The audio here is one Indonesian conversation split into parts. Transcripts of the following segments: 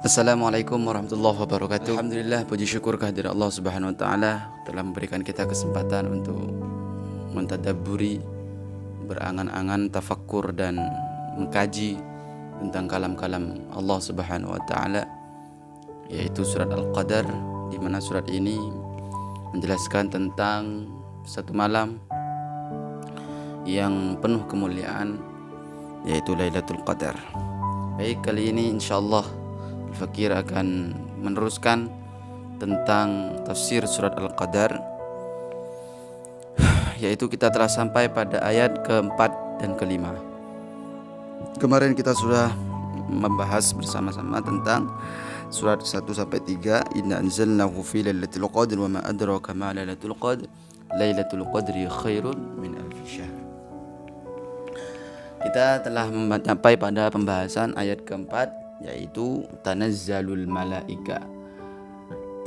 Assalamualaikum warahmatullahi wabarakatuh. Alhamdulillah, puji syukur kehadirat Allah Subhanahu wa taala telah memberikan kita kesempatan untuk mentadabburi, berangan-angan, tafakkur dan mengkaji tentang kalam-kalam Allah Subhanahu wa taala, yaitu surat Al-Qadar, di mana surat ini menjelaskan tentang satu malam yang penuh kemuliaan, yaitu Lailatul Qadar. Baik, kali ini insyaallah Fakir akan meneruskan tentang tafsir surat Al-Qadar, yaitu kita telah sampai pada ayat keempat dan kelima. Kemarin kita sudah membahas bersama-sama tentang surat 1 sampai 3. Inna anzalnahu fi lailatul qadr wa ma adraka ma lailatul qadr lailatul qadri khairun min alfi syahr. Kita telah sampai pada pembahasan ayat keempat, yaitu tanazzalul malaika.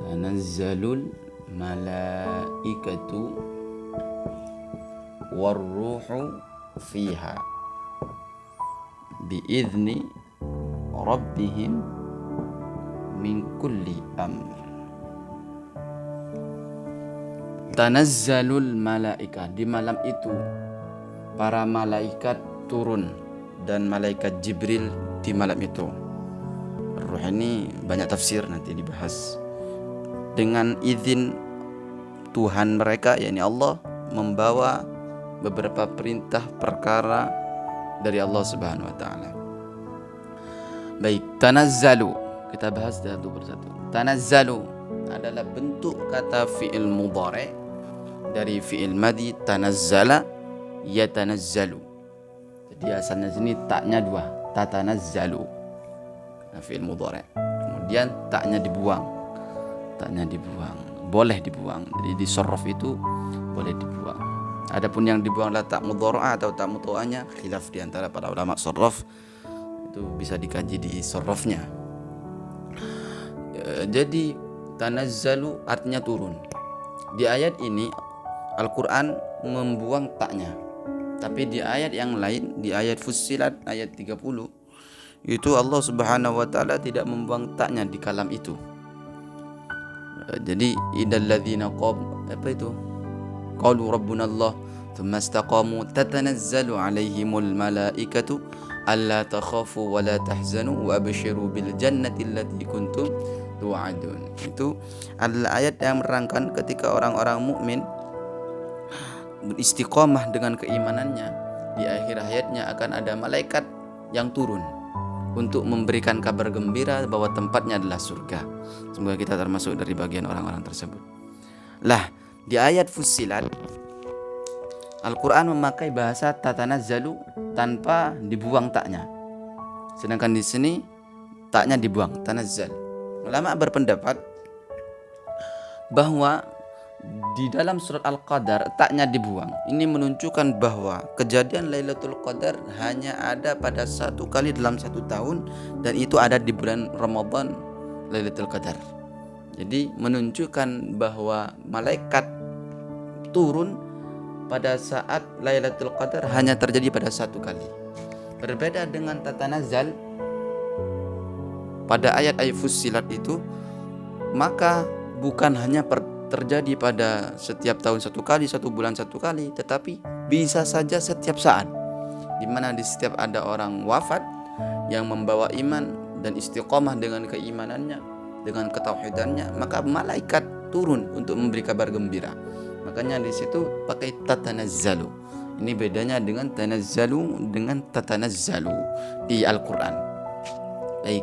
Tanazzalul malaikatu warruhu fiha biizni rabbihim min kulli amr. Tanazzalul malaika, di malam itu para malaikat turun, dan malaikat Jibril di malam itu. Ruh ini banyak tafsir, nanti dibahas. Dengan izin Tuhan mereka, yakni Allah, membawa beberapa perintah perkara dari Allah Subhanahu wa taala. Baik, tanazzalu, kita bahas satu persatu. Tanazzalu adalah bentuk kata fi'il mudhari dari fi'il madhi tanazzala yatanazzalu. Jadi asalnya sini taknya dua, tatanazzalu, fi'il mudhari. Kemudian taknya dibuang. Taknya dibuang, boleh dibuang. Jadi di sorof itu boleh dibuang. Adapun yang dibuanglah tak mudhari'ah atau tak mutawanya, khilaf di antara para ulama sorof. Itu bisa dikaji di sorofnya. Jadi tanazzalu artinya turun. Di ayat ini Al-Quran membuang taknya. Tapi di ayat yang lain, di ayat Fussilat ayat 30, itu Allah Subhanahu wa taala tidak membuang taknya di kalam itu. Jadi idal ladzina qalu rabbuna Allah thumma istaqamu tatanazzalu alaihimul malaikatu alla takhafu wa la tahzanu wa abshiru bil jannati allati kuntum tu'adun. Itu adalah ayat yang menerangkan ketika orang-orang mukmin beristiqamah dengan keimanannya, di akhir hayatnya akan ada malaikat yang turun untuk memberikan kabar gembira bahwa tempatnya adalah surga. Semoga kita termasuk dari bagian orang-orang tersebut. Lah, di ayat Fussilat Al-Quran memakai bahasa tatanazzalu tanpa dibuang taknya. Sedangkan di sini taknya dibuang, tanazzal. Ulama berpendapat bahwa di dalam surat Al-Qadar taknya dibuang. Ini menunjukkan bahwa kejadian Lailatul Qadar hanya ada pada satu kali dalam satu tahun, dan itu ada di bulan Ramadan, Lailatul Qadar. Jadi menunjukkan bahwa malaikat turun pada saat Lailatul Qadar hanya terjadi pada satu kali. Berbeda dengan tatanazal pada ayat-ayat Fussilat itu, maka bukan hanya terjadi pada setiap tahun satu kali, satu bulan satu kali, tetapi bisa saja setiap saat, di mana di setiap ada orang wafat yang membawa iman dan istiqomah dengan keimanannya, dengan ketauhidannya, maka malaikat turun untuk memberi kabar gembira. Makanya di situ pakai tatanazzalu. Ini bedanya dengan tanazzalu dengan tatanazzalu di Al-Quran. Baik,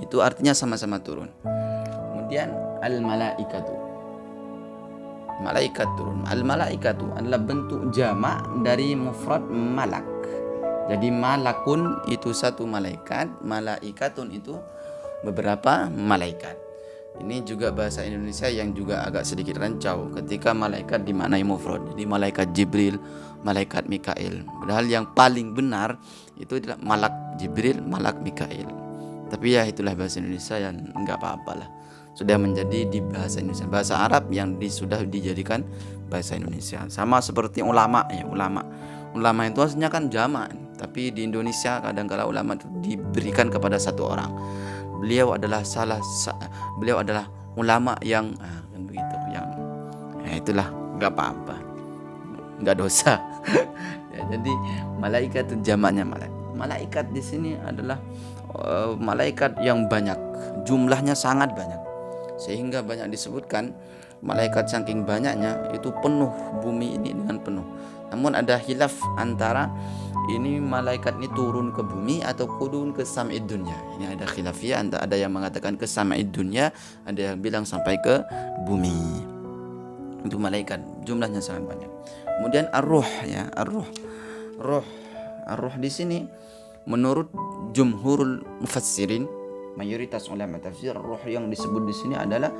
itu artinya sama-sama turun. Kemudian al-malaikatu, malaikat turun. Al-malaikatu adalah bentuk jamak dari mufrad malak. Jadi malakun itu satu malaikat, malaikatun itu beberapa malaikat. Ini juga bahasa Indonesia yang juga agak sedikit rancau ketika malaikat dimaknai mufrad. Jadi malaikat Jibril, malaikat Mikail. Padahal yang paling benar itu adalah malak Jibril, malak Mikail. Tapi ya itulah bahasa Indonesia yang enggak apa-apalah. Sudah menjadi di bahasa Indonesia, bahasa Arab yang sudah dijadikan bahasa Indonesia. Sama seperti ulama ya, ulama itu aslinya kan jamak, tapi di Indonesia kadang-kala ulama itu diberikan kepada satu orang. beliau adalah beliau adalah ulama yang kan begitu, yang itulah, nggak apa-apa, nggak dosa. Ya, jadi malaikat itu jamaknya malaikat. Malaikat di sini adalah malaikat yang banyak, jumlahnya sangat banyak, sehingga banyak disebutkan malaikat saking banyaknya itu penuh bumi ini dengan penuh. Namun ada khilaf antara ini malaikat ini turun ke bumi atau turun ke sam'id dunya. Ini ada khilafiyah, ada yang mengatakan ke sam'id dunya, ada yang bilang sampai ke bumi. Itu malaikat jumlahnya sangat banyak. Kemudian ar-ruh, ya, ar-ruh. Ar-ruh di sini menurut jumhurul mufassirin, mayoritas ulama tafsir, ruh yang disebut di sini adalah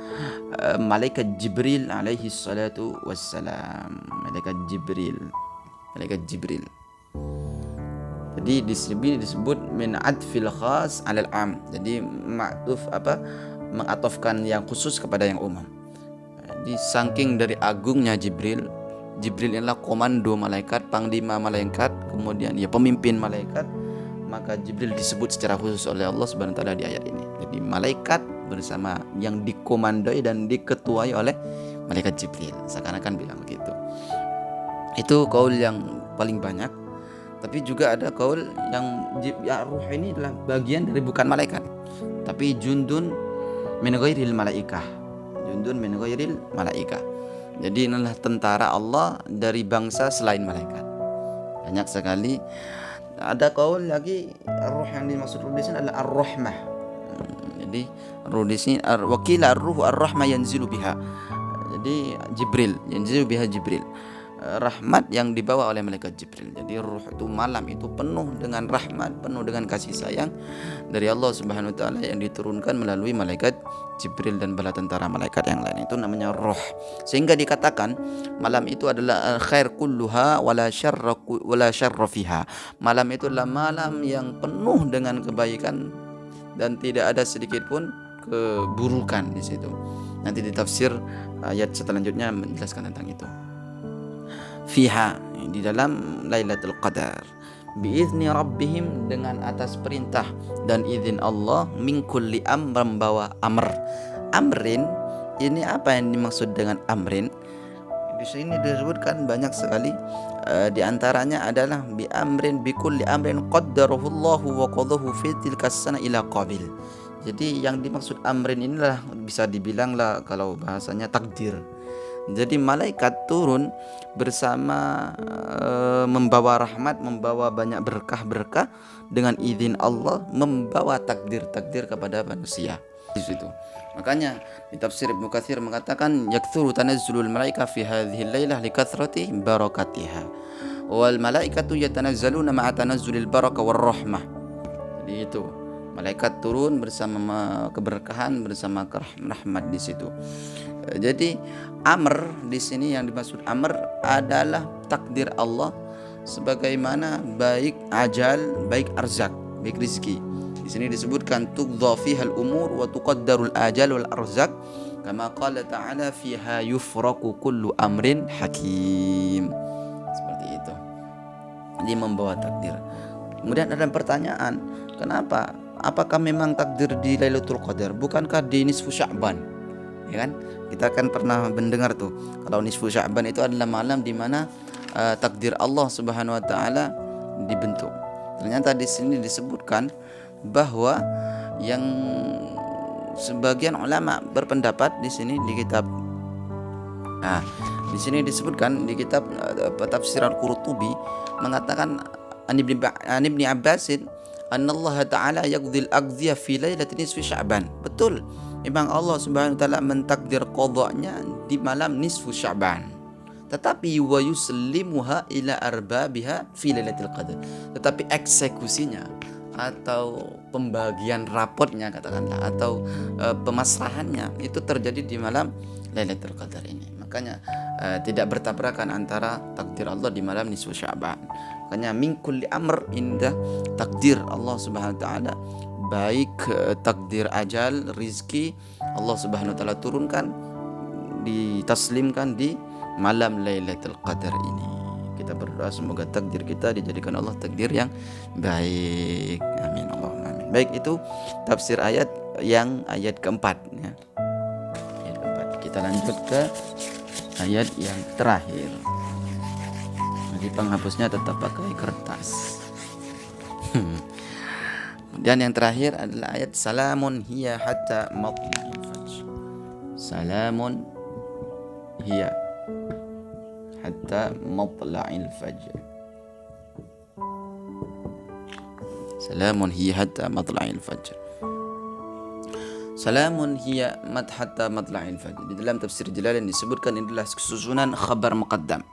malaikat Jibril alaihi salatu wassalam. Malaikat Jibril. Jadi disebut min adfil khas alal am. Jadi ma'tuf mengatofkan yang khusus kepada yang umum. Jadi saking dari agungnya Jibril adalah komando malaikat, panglima malaikat, kemudian ya pemimpin malaikat, maka Jibril disebut secara khusus oleh Allah Subhanahu wa taala di ayat ini. Jadi malaikat bersama yang dikomandoi dan diketuai oleh malaikat Jibril, seakan-akan bilang begitu. Itu kaul yang paling banyak. Tapi juga ada kaul yang ruh ini adalah bagian dari bukan malaikat, tapi jundun min ghairil malaikah. Jadi inilah tentara Allah dari bangsa selain malaikat. Banyak sekali. Ada kaul lagi ruh yang dimaksud ruh di sini adalah ar-rahmah. Jadi ruh di sini wakila ar-ruh ar-rahmah yanzilu biha. Jadi yanzilu biha Jibril. Rahmat yang dibawa oleh malaikat Jibril. Jadi ruh itu malam itu penuh dengan rahmat, penuh dengan kasih sayang dari Allah Subhanahu wa taala yang diturunkan melalui malaikat Jibril dan bala tentara malaikat yang lain. Itu namanya ruh. Sehingga dikatakan malam itu adalah khair kulluha wala syarra fiha. Malam itu adalah malam yang penuh dengan kebaikan dan tidak ada sedikit pun keburukan di situ. Nanti di tafsir ayat selanjutnya menjelaskan tentang itu. Fiha, di dalam Lailatul Qadar, biizni rabbihim, dengan atas perintah dan izin Allah, min kulli membawa amrin. Ini apa yang dimaksud dengan amrin? Di sini disebutkan banyak sekali, di antaranya adalah bi kulli amrin qaddarahu Allah wa qadahu fi tilka sana ila qabil. Jadi yang dimaksud amrin inilah bisa dibilang lah kalau bahasanya takdir. Jadi malaikat turun bersama membawa rahmat, membawa banyak berkah-berkah dengan izin Allah, membawa takdir-takdir kepada manusia di situ. Makanya di tafsir Ibnu Katsir mengatakan yaktsuru tanazzulul malaika fi hadhihi lailah likathrati barakatiha wal malaikatu yatanazzaluna ma'a tanazzulil barakah war rahmah. Jadi itu malaikat turun bersama keberkahan, bersama rahmat di situ. Jadi amr di sini yang dimaksud amr adalah takdir Allah, sebagaimana baik ajal, baik arzak, baik rizki. Di sini disebutkan tuqdha fiha al-umur wa tuqaddarul ajal wal arzak, kama qala ta'ala fiha yufraqu kullu amrin hakim. Seperti itu. Jadi membawa takdir. Kemudian ada pertanyaan, kenapa? Apakah memang takdir di Lailatul Qadar? Bukankah di nisfu Sya'ban? Ya kan? Kita kan pernah mendengar tuh, kalau nisfu Sya'ban itu adalah malam di mana takdir Allah Subhanahu wa taala dibentuk. Ternyata di sini disebutkan bahwa yang sebagian ulama berpendapat di sini di kitab di sini disebutkan di kitab tafsir Al-Qurtubi mengatakan an Ibni Abbasin annallaha ta'ala yaqdil aqdhiya fi lailatin nisfi Sya'ban. Betul, memang Allah Subhanahu wa taala mentakdir qadanya di malam nisfu Sya'ban. Tetapi wa yusallimuha ila arbabiha fi lailatul qadar. Tetapi eksekusinya atau pembagian rapotnya katakanlah atau pemasrahannya itu terjadi di malam Lailatul Qadar ini. Makanya tidak bertabrakan antara takdir Allah di malam nisfu Sya'ban. Makanya min kulli amr indah takdir Allah Subhanahu wa taala, baik takdir ajal, rizki, Allah Subhanahu wa taala turunkan, ditaslimkan di malam Lailatul Qadar ini. Kita berdoa semoga takdir kita dijadikan Allah takdir yang baik. Amin Allahumma amin. Baik, itu tafsir ayat yang ayat keempat ya. Ayat keempat. Kita lanjut ke ayat yang terakhir. Jadi penghapusnya tetap pakai kertas. Dan yang terakhir adalah ayat salamun hiya hatta matla'il fajr. Salamun hiya hatta matla'il fajr. Salamun hiya hatta matla'il fajr. Salamun hiya hatta matla'il fajr. Di dalam tafsir Jalalain disebutkan ini adalah susunan khabar muqaddam,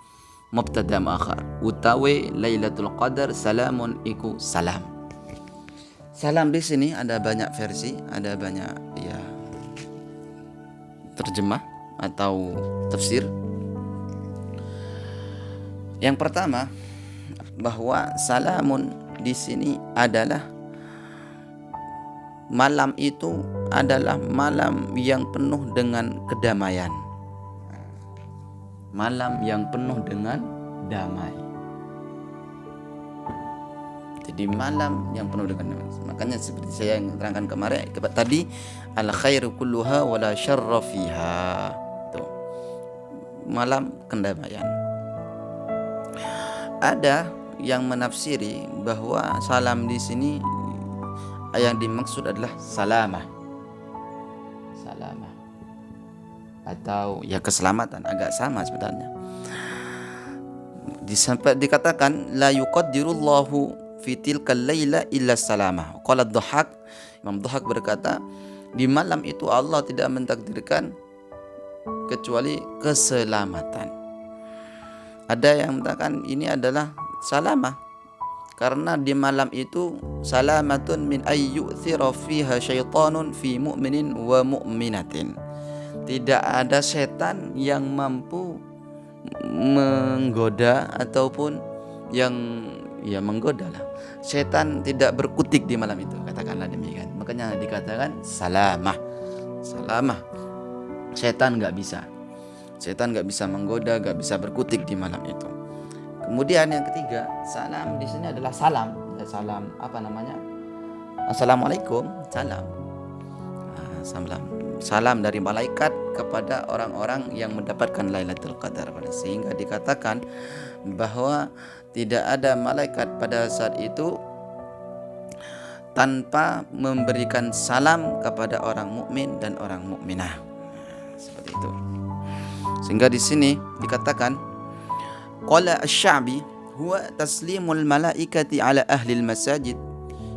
mubtada muakhar. Utawi Lailatul Qadar salamun iku salam. Salam di sini ada banyak versi, ada banyak ya terjemah atau tafsir. Yang pertama bahwa salamun di sini adalah malam itu adalah malam yang penuh dengan kedamaian. Malam yang penuh dengan damai. Jadi malam yang penuh dengan damai. Makanya seperti saya yang terangkan kemarin tadi, al khairu kulluha wala syarra fiha. Tuh. Malam kedamaian. Ada yang menafsiri bahwa salam di sini yang dimaksud adalah salamah. Salamah. Atau ya keselamatan, agak sama sebenarnya. Sampai dikatakan la yuqaddirullahu fi tilkal laila illa salamah. Qala Dhahak, Imam Dhahak berkata, di malam itu Allah tidak mentakdirkan kecuali keselamatan. Ada yang mengatakan ini adalah salamah karena di malam itu salamatun min ayyuthira fiha syaitanun fi mu'minin wa mu'minatin. Tidak ada setan yang mampu menggoda ataupun yang ya menggoda lah. Setan tidak berkutik di malam itu, katakanlah demikian. Makanya dikatakan salamah. Salamah. Setan nggak bisa menggoda, nggak bisa berkutik di malam itu. Kemudian yang ketiga, salam di sini adalah salam. Salam apa namanya? Assalamualaikum, salam. Salam dari malaikat kepada orang-orang yang mendapatkan Lailatul Qadar. Sehingga dikatakan bahwa tidak ada malaikat pada saat itu tanpa memberikan salam kepada orang mukmin dan orang mukminah. Seperti itu. Sehingga di sini dikatakan qala asy-sya'bi huwa taslimul malaikati ala ahli al-masajid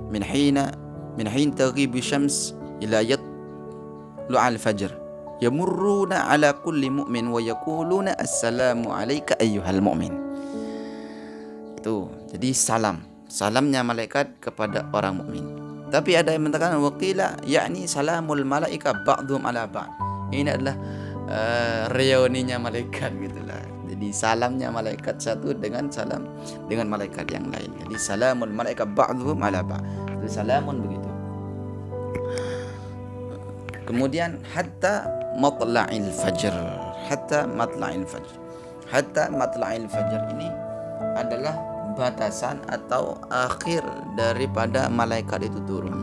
min hin taghibu syams ila yatlu'al fajr yamurruna ala kulli mu'min wa yaquluna assalamu alayka ayyuhal mu'min. Itu jadi salamnya malaikat kepada orang mukmin. Tapi ada yang mengatakan waqila yakni salamul malaika ba'dhum ala ba'd. Ini adalah reuninya malaikat gitulah. Jadi salamnya malaikat satu dengan malaikat yang lain. Jadi salamul malaika ba'dhum ala ba'd. Jadi salamun begitu. Kemudian hatta matla'il fajr. Hatta matla'il fajr ini adalah batasan atau akhir daripada malaikat itu turun.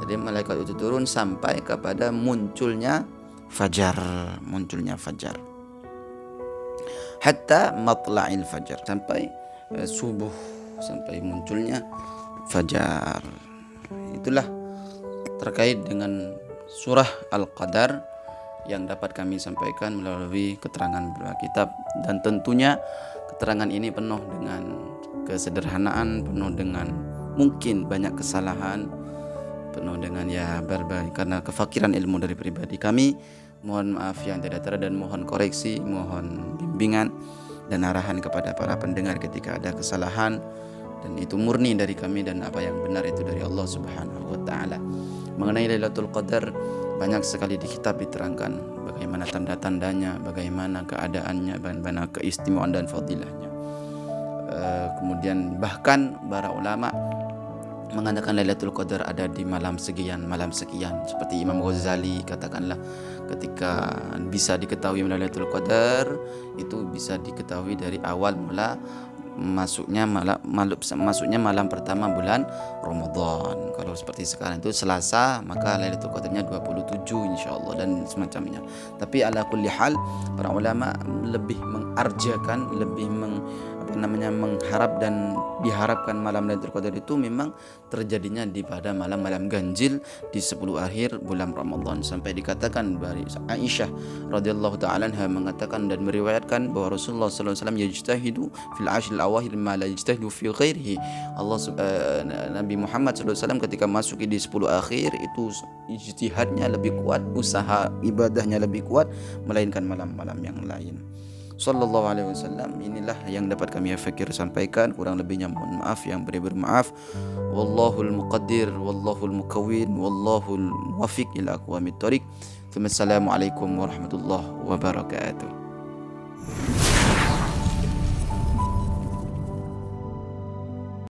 Jadi malaikat itu turun sampai kepada munculnya fajar. Hatta matla'il fajar, sampai subuh, sampai munculnya fajar. Itulah terkait dengan surah Al-Qadar yang dapat kami sampaikan melalui keterangan beberapa kitab, dan tentunya keterangan ini penuh dengan kesederhanaan, penuh dengan mungkin banyak kesalahan, penuh dengan ya berbagai karena kefakiran ilmu dari pribadi kami. Mohon maaf yang tidak terada dan mohon koreksi, mohon bimbingan dan arahan kepada para pendengar ketika ada kesalahan, dan itu murni dari kami dan apa yang benar itu dari Allah Subhanahu wa taala. Mengenai Lailatul Qadar banyak sekali di kitab diterangkan bagaimana tanda-tandanya, bagaimana keadaannya, bagaimana keistimewaan dan fadilahnya. Kemudian bahkan para ulama mengatakan Lailatul Qadar ada di malam sekian. Seperti Imam Ghazali katakanlah, ketika bisa diketahui Lailatul Qadar itu bisa diketahui dari awal mula masuknya malam pertama bulan Ramadan. Kalau seperti sekarang itu Selasa, maka Lailatul Qadarnya 27 insyaallah dan semacamnya. Tapi ala kulli hal para ulama lebih mengarjakan, lebih mengharap dan diharapkan malam Lailatul Qadar itu memang terjadinya pada malam-malam ganjil di 10 akhir bulan Ramadan. Sampai dikatakan dari Aisyah radhiyallahu taala anha mengatakan dan meriwayatkan bahwa Rasulullah sallallahu alaihi wasallam yajtahidu fil ashril awakhir ma la yajtahidu fi ghairihi. Nabi Muhammad sallallahu alaihi wasallam ketika masuk di 10 akhir itu ijtihadnya lebih kuat, usaha ibadahnya lebih kuat melainkan malam-malam yang lain. Sallallahu alaihi wasallam. Inilah yang dapat kami Fakir sampaikan, kurang lebihnya mohon maaf yang bermaaf. Wallahul muqaddir wallahul mukawwin wallahul muwaffiq ila aqwamit thoriq. Assalamualaikum warahmatullahi wabarakatuh.